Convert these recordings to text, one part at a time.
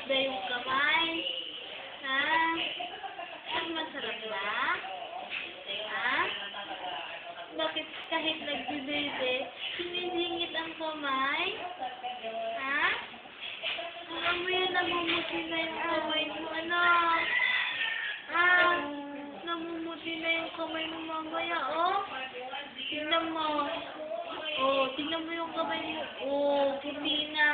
ba yung kamay? Ha? Mas masarap ba? Ha? Bakit kahit nagbibebe, sinisingit ang kamay? Ha? Alam mo yun, namumuti na yung kamay mo, anak. Ah, namumuti na yung kamay mo mamaya, oh. Tingnan mo. Oh, tingnan mo yung kamay mo. Oh, puti na.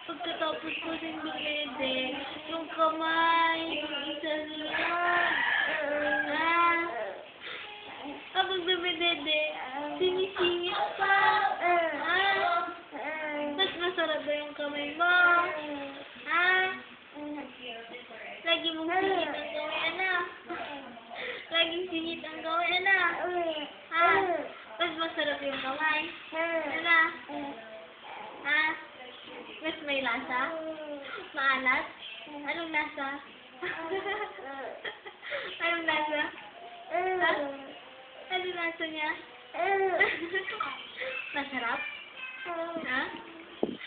Pagkatapos ko din dumede, yung kamay, yung isa niyan. Ah, kapag dumedede, sinisingit pa. Ah, mas masarap ba yung kamay mo? Ah, lagi mong singit ang kamay, anak. Laging singit ang kamay, anak. Ha? Mas masarap yung kamay. Anak. Ha? Mas may lasa? Maalat? Anong lasa? Anong lasa? Ha? Anong lasa niya? Masarap? Ha?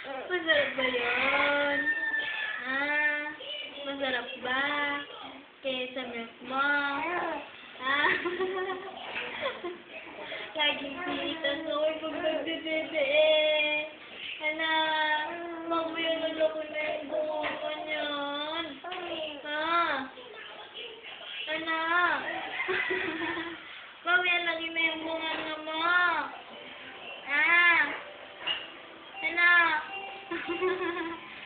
Masarap ba yun? Ah, masarap ba? Kaysa milk mo? Ah, laging sinitan ko pag nagdedede eh. Anak, mamaya naloko na yung bunga ko niyan. Ha? Anak, mamaya lagi na yung bunga mo. Ah, anak.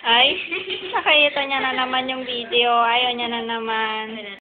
Ay, nakita niya na naman yung video. Ayaw niya na naman.